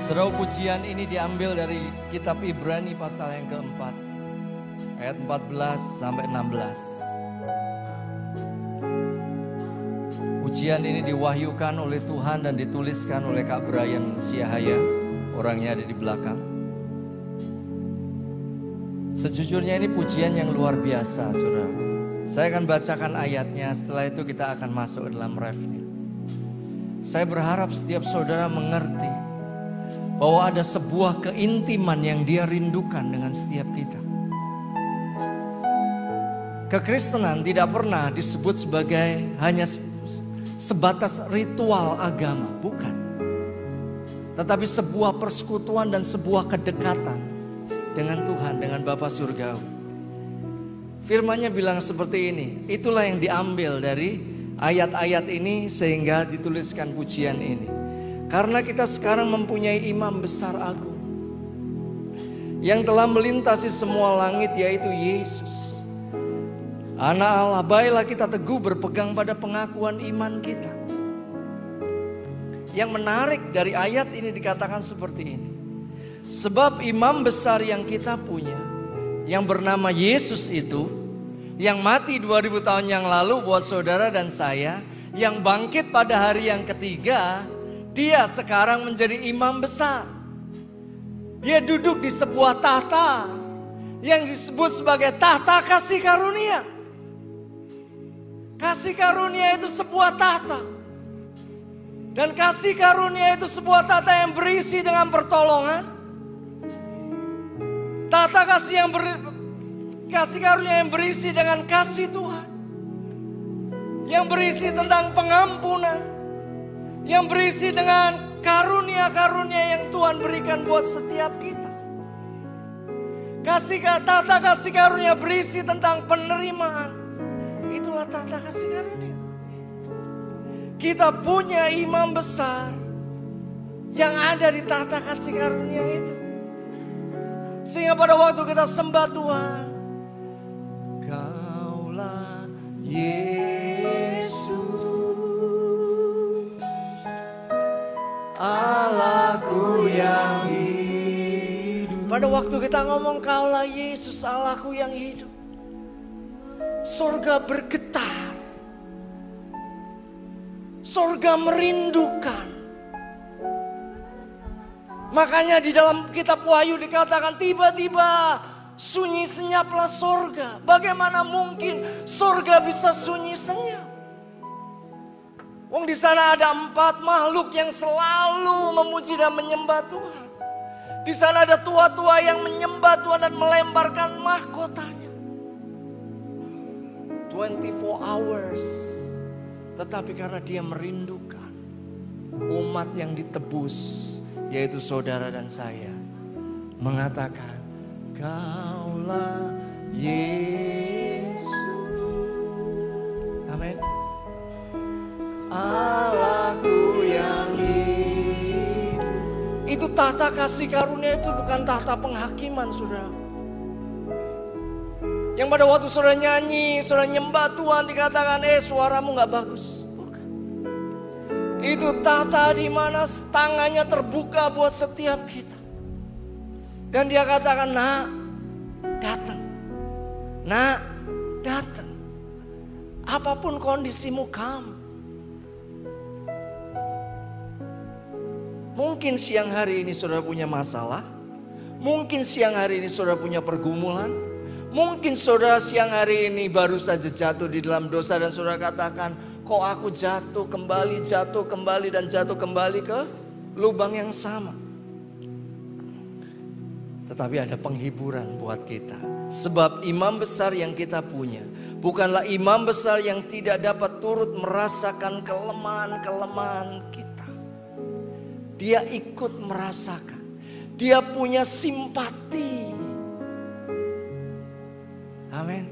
Saudara, pujian ini diambil dari kitab Ibrani pasal yang keempat, ayat 14 sampai 16. Pujian ini diwahyukan oleh Tuhan dan dituliskan oleh Kak Brian Siahaya, orangnya ada di belakang. Sejujurnya ini pujian yang luar biasa, saudara. Saya akan bacakan ayatnya, setelah itu kita akan masuk ke dalam refnya. Saya berharap setiap saudara mengerti bahwa ada sebuah keintiman yang Dia rindukan dengan setiap kita. Kekristenan tidak pernah disebut sebagai hanya sebatas ritual agama, bukan. Tetapi sebuah persekutuan dan sebuah kedekatan dengan Tuhan, dengan Bapa Surgawi. Firman-Nya bilang seperti ini, itulah yang diambil dari ayat-ayat ini sehingga dituliskan pujian ini. Karena kita sekarang mempunyai imam besar agung yang telah melintasi semua langit, yaitu Yesus, Anak Allah. Baiklah kita teguh berpegang pada pengakuan iman kita. Yang menarik dari ayat ini dikatakan seperti ini. Sebab imam besar yang kita punya, yang bernama Yesus itu, yang mati 2000 tahun yang lalu buat saudara dan saya, yang bangkit pada hari yang ketiga, Dia sekarang menjadi imam besar. Dia duduk di sebuah tahta yang disebut sebagai tahta kasih karunia. Kasih karunia itu sebuah tahta. Dan kasih karunia itu sebuah tahta yang berisi dengan pertolongan. Tahta kasih karunia yang berisi dengan kasih Tuhan. Yang berisi tentang pengampunan. Yang berisi dengan karunia-karunia yang Tuhan berikan buat setiap kita. Tahta kasih karunia berisi tentang penerimaan. Itulah tahta kasih karunia. Kita punya imam besar yang ada di tahta kasih karunia itu. Sehingga pada waktu kita sembah Tuhan, Kaulah Yesus, Allahku yang hidup. Pada waktu kita ngomong Kaulah Yesus, Allahku yang hidup, surga bergetar. Surga merindukan. Makanya di dalam kitab Wahyu dikatakan tiba-tiba sunyi senyaplah surga. Bagaimana mungkin surga bisa sunyi senyap? Wong di sana ada 4 makhluk yang selalu memuji dan menyembah Tuhan. Di sana ada tua-tua yang menyembah Tuhan dan melemparkan mahkotanya. 24 hours. Tetapi karena Dia merindukan umat yang ditebus, yaitu saudara dan saya, mengatakan, Kaulah Yesus. Amin. Allahku yang hidup. Itu tahta kasih karunia, itu bukan tahta penghakiman, saudara. Yang pada waktu saudara nyanyi, saudara nyembah Tuhan, dikatakan, suaramu gak bagus. Bukan. Itu tahta di mana tangannya terbuka buat setiap kita. Dan Dia katakan, nak, datang. Nak, datang. Apapun kondisimu, come. Mungkin siang hari ini saudara punya masalah. Mungkin siang hari ini saudara punya pergumulan. Mungkin saudara siang hari ini baru saja jatuh di dalam dosa dan saudara katakan, kok aku jatuh kembali dan jatuh kembali ke lubang yang sama. Tetapi ada penghiburan buat kita. Sebab imam besar yang kita punya bukanlah imam besar yang tidak dapat turut merasakan kelemahan-kelemahan kita. Dia ikut merasakan. Dia punya simpati. Amin.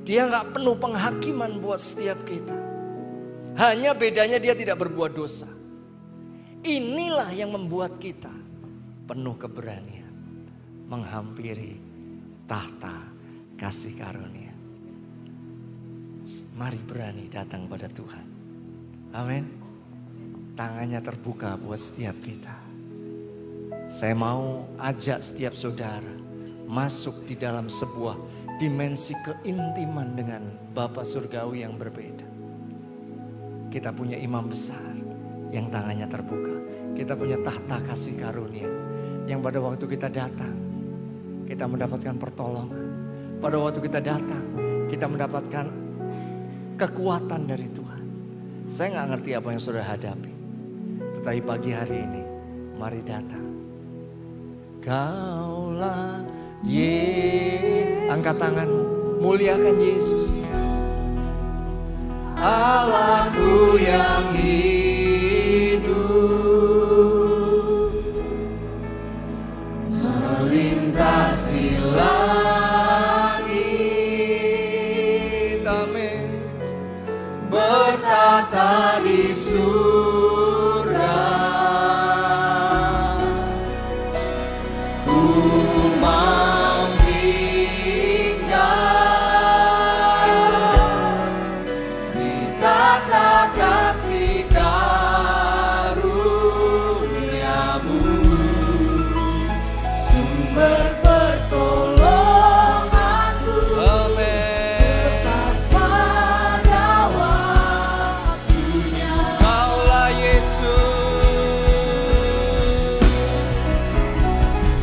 Dia gak penuh penghakiman buat setiap kita. Hanya bedanya Dia tidak berbuat dosa. Inilah yang membuat kita penuh keberanian menghampiri tahta kasih karunia. Mari berani datang pada Tuhan. Amin. Tangannya terbuka buat setiap kita. Saya mau ajak setiap saudara masuk di dalam sebuah dimensi keintiman dengan Bapa Surgawi yang berbeda. Kita punya imam besar yang tangannya terbuka. Kita punya tahta kasih karunia yang pada waktu kita datang, kita mendapatkan pertolongan. Pada waktu kita datang, kita mendapatkan kekuatan dari Tuhan. Saya nggak ngerti apa yang saudara hadapi. Tetapi pagi hari ini, mari datang. Kaulah Yesus. Angkat tangan, muliakan Yesus. Allahku yang hidup, melintasi langit, amin, bertata di surga. Ku mau tinggal di tata kasih karuniamu, sumber pertolonganku. Tetap pada waktunya. Kaulah Yesus.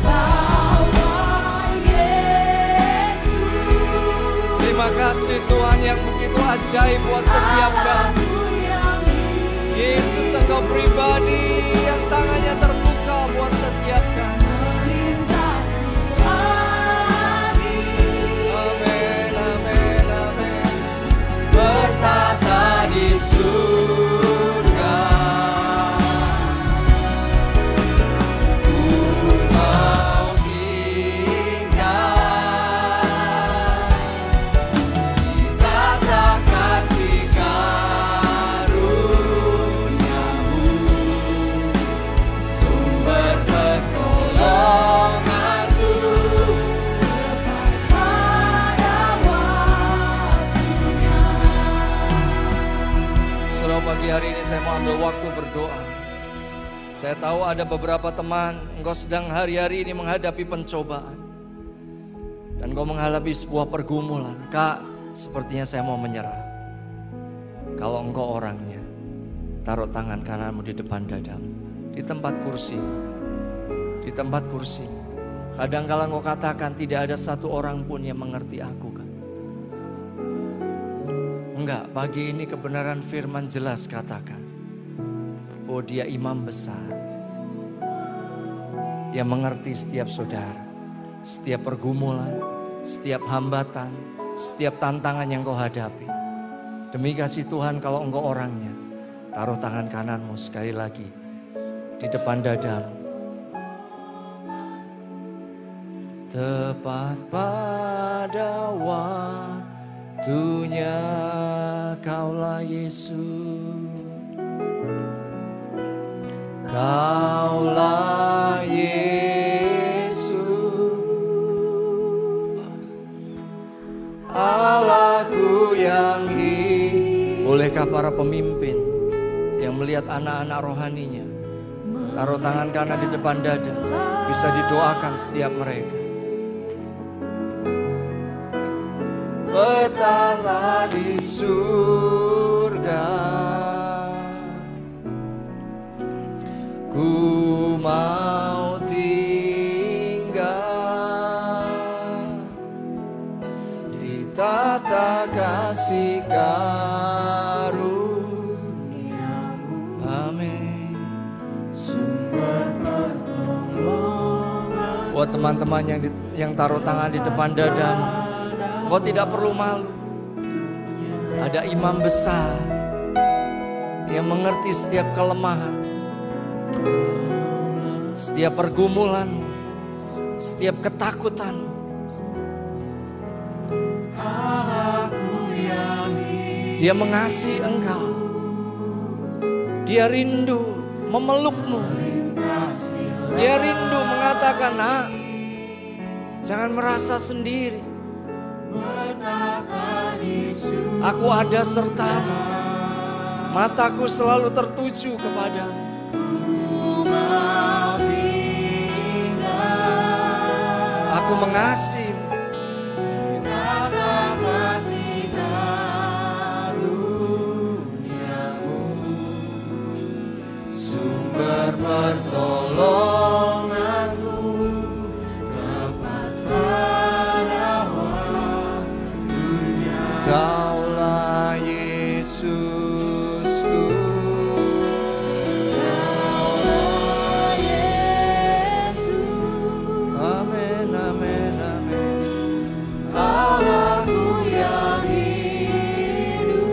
Kaulah Yesus. Terima kasih Tuhan yang begitu ajaib buat setiap kami. Yesus, Engkau pribadi yang tangannya terbuka buat setiap kami. Amin, amin, amin. Bertata di surga. Ku mau tinggal di tata kasih karuniamu, sumber pertolonganku, tepat pada waktunya. Saudara, pagi hari ini saya mau ambil waktu berdoa. Saya tahu ada beberapa teman, engkau sedang hari-hari ini menghadapi pencobaan. Dan engkau menghadapi sebuah pergumulan. Kak, sepertinya saya mau menyerah. Kalau engkau orangnya, taruh tangan kananmu di depan dadamu. Di tempat kursi. Di tempat kursi. Kadang-kala engkau katakan tidak ada satu orang pun yang mengerti aku, kan? Enggak, pagi ini kebenaran firman jelas katakan. Oh, dia imam besar yang mengerti setiap saudara, setiap pergumulan, setiap hambatan, setiap tantangan yang kau hadapi. Demi kasih Tuhan, kalau engkau orangnya, taruh tangan kananmu sekali lagi di depan dadamu. Tepat pada waktunya, Kaulah Yesus. Kaulah Yesus, Allahku yang hidup. Bolehkah para pemimpin yang melihat anak-anak rohaninya, taruh tangan kanan di depan dada, bisa didoakan setiap mereka. Bertata di surga, ku mau tinggal di tata kasih karuniamu. Amin. Sumber pertolongan. Buat teman-teman yang taruh tangan di depan dadamu, kau tidak perlu malu. Ada imam besar yang mengerti setiap kelemahan, setiap pergumulan, setiap ketakutan. Dia mengasihi engkau. Dia rindu memelukmu. Dia rindu mengatakan, nak, jangan merasa sendiri. Aku ada sertamu. Mataku selalu tertuju kepadamu. Aku mengasihi-Mu. Pertolonganku tepat pada waktunya. Kaulah Yesusku. Kaulah Yesus. Amin, amin, amin. Allahku yang hidup,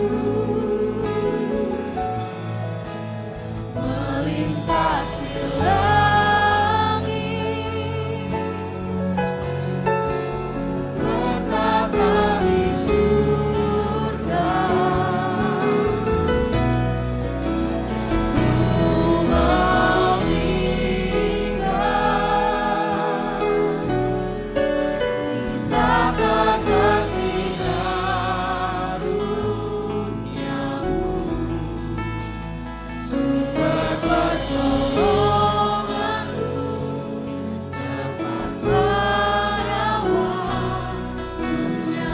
melintasi langit, bertata di surga. Ku mau tinggal di takhta kasih karuniamu, sumber pertolonganku tepat pada waktunya.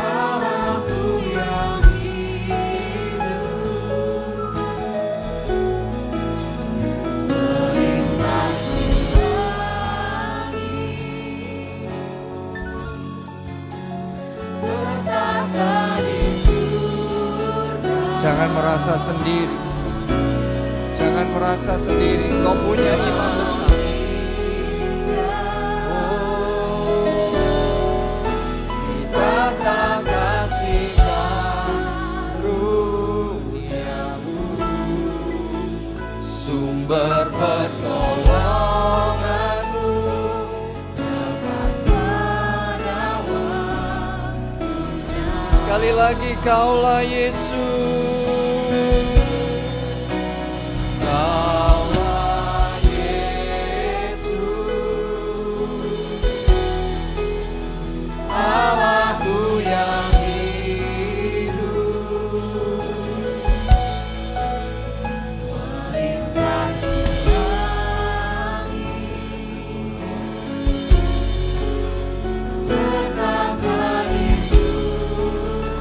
Allahku yang hidup, melintasi langit, bertata di surga. Jangan merasa sendiri. Jangan merasa sendiri. Kau punya imam besar. Tata kasih karuniamu, sumber pertolonganmu Tepat pada waktunya. sekali lagi. Kaulah Yesus. Kaulah Yesus, Allahku yang hidup, Melintasi langit, bertata di surga.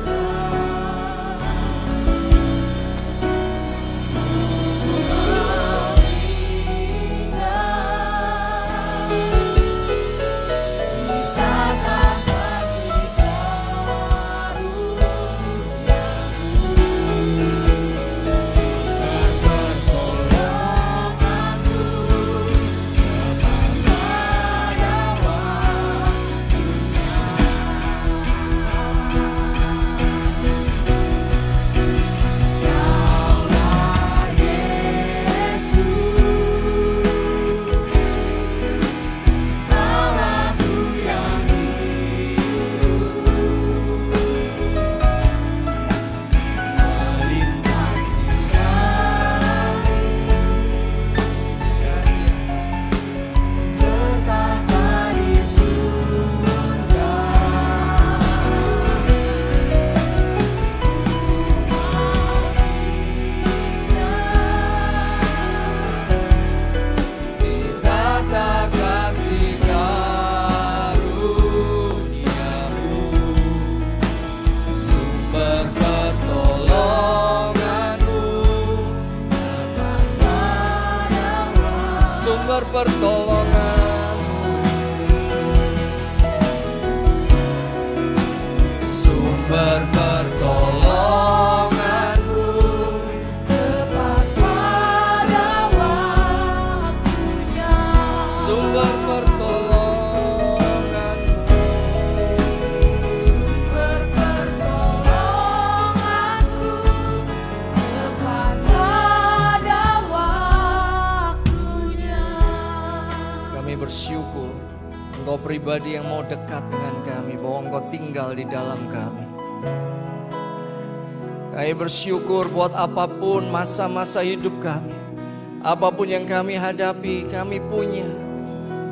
sumber pertolonganmu, sumber pertolonganmu, tepat pada waktunya. sumber pertolonganmu, Sumber pertolonganku tepat pada waktunya. Kami bersyukur Engkau pribadi yang mau dekat dengan kami, bahwa Engkau tinggal di dalam kami. Kami bersyukur buat apapun masa-masa hidup kami, apapun yang kami hadapi, kami punya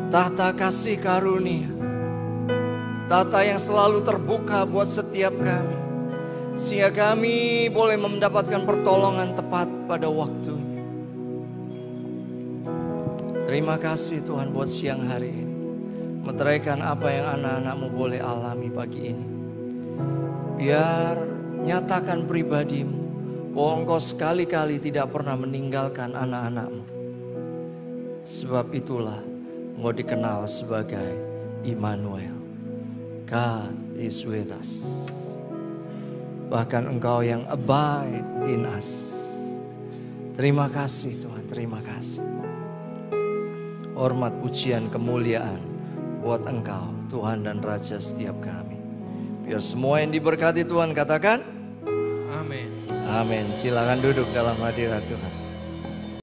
tahta kasih karunia, tata yang selalu terbuka buat setiap kami. Sehingga kami boleh mendapatkan pertolongan tepat pada waktunya. Terima kasih Tuhan buat siang hari ini. Meteraikan apa yang anak-anak-Mu boleh alami pagi ini. Biar nyatakan pribadi-Mu bahwa Engkau sekali-kali tidak pernah meninggalkan anak-anak-Mu. Sebab itulah Engkau dikenal sebagai Immanuel. God is with us. Bahkan Engkau yang abide in us. Terima kasih Tuhan, terima kasih. Hormat, pujian, kemuliaan buat Engkau Tuhan dan Raja setiap kami. Biar semua yang diberkati Tuhan katakan Amin. amin. Silakan duduk dalam hadirat Tuhan.